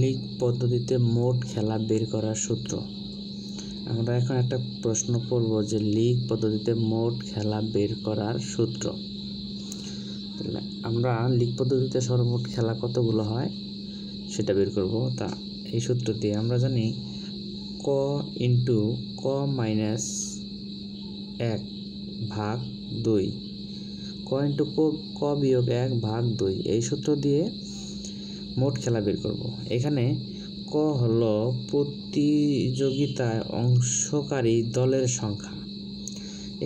লীগ পদ্ধতিতে মোট খেলা বের করার সূত্র। আমরা এখন একটা প্রশ্ন পড়ব যে লীগ পদ্ধতিতে মোট খেলা বের করার সূত্র। তাহলে আমরা লীগ পদ্ধতিতে সর্বমোট খেলা কতগুলো হয় সেটা বের করব। তা এই সূত্র দিয়ে আমরা জানি ক ইন্টু ক মাইনাস 1 ভাগ 2, ক ইন্টু ক বিয়োগ 1 ভাগ 2, এই সূত্র দিয়ে মোট খেলা বের করব। এখানে ক হলো প্রতিযোগিতায় অংশকারী দলের সংখ্যা,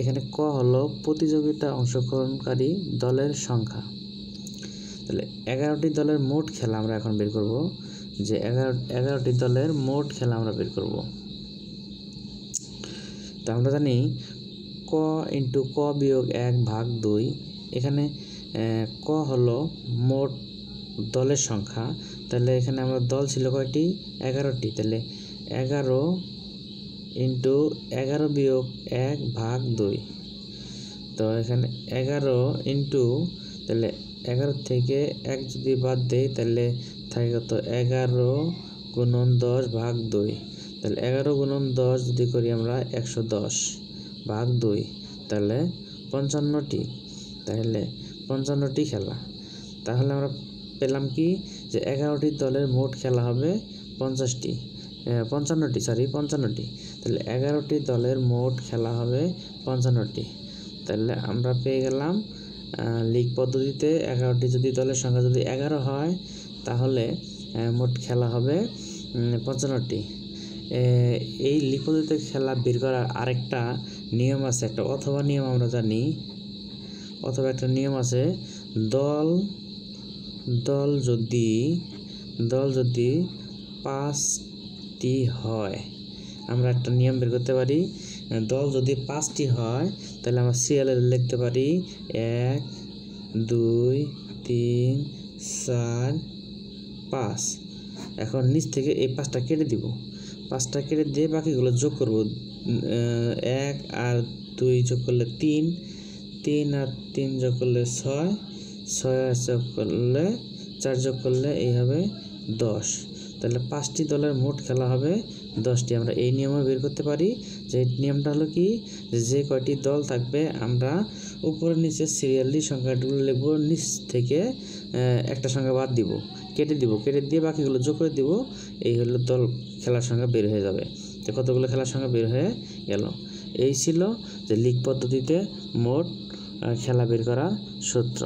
এখানে ক হলো প্রতিযোগিতায় অংশগ্রহণকারী দলের সংখ্যা। তাহলে 11টি দলের মোট খেলা আমরা এখন বের করব, যে 11টি দলের মোট খেলা আমরা বের করব। তা আমরা জানি ক ইন্টু ক বিয়োগ 1 ভাগ 2, এখানে ক হলো মোট দলের সংখ্যা। তাহলে এখানে আমরা দল ছিল কয়টি? 11টি। তাহলে 11 ইন্টু 11 বিয়োগ 1 ভাগ 2, তো এখানে 11 ইন্টু, তাহলে 11 থেকে 1 যদি বাদ দেই তাহলে থাকে কত? 11 গুণন 10 ভাগ 2, তাহলে 11 গুণন 10 যদি করি আমরা 110 ভাগ 2, তাহলে 55টি। তাহলে 55টি খেলা। তাহলে আমরা পেলাম কি যে 11টি দলের মোট খেলা হবে 55টি। তাহলে 11টি দলের মোট খেলা হবে 55টি। তাহলে আমরা পেয়ে গেলাম লীগ পদ্ধতিতে 11টি যদি দলের সংখ্যা যদি 11 হয় তাহলে মোট খেলা হবে 55টি। এই লীগ পদ্ধতিতে খেলা বের করার আরেকটা নিয়ম আছে, একটা অথবা নিয়ম আমরা জানি, অথবা একটা নিয়ম আছে, দল যদি 5টি হয়, আমরা একটা নিয়ম বের করতে পারি। দল যদি 5টি হয় তাহলে আমরা সিরিয়ালে লিখতে পারি 1 2 3 4 5। এখন নিচ থেকে এই 5টা কেটে দিব, 5টা কেটে দিয়ে বাকিগুলো যোগ করব। 1 আর 2 যোগ করলে 3, 3 আর 3 যোগ করলে 6, 6 আর যোগ করলে 4 যোগ করলে এই হবে 10। তাহলে 5টি দলের মোট খেলা হবে 10টি। আমরা এই নিয়মে বের করতে পারি। যে নিয়মটা হলো কি, যে কয়টি দল থাকবে আমরা উপরে নিচে সিরিয়ালি সংখ্যাগুলো লিখব, নিচ থেকে একটা সংখ্যা বাদ দিব, কেটে দিয়ে বাকিগুলো যোগ করে দিব, এই হলো দল খেলার সংখ্যা বের হয়ে যাবে। তো কতগুলো খেলার সংখ্যা বের হয়ে গেল। এই ছিল যে লীগ পদ্ধতিতে মোট খেলা বের করার সূত্র।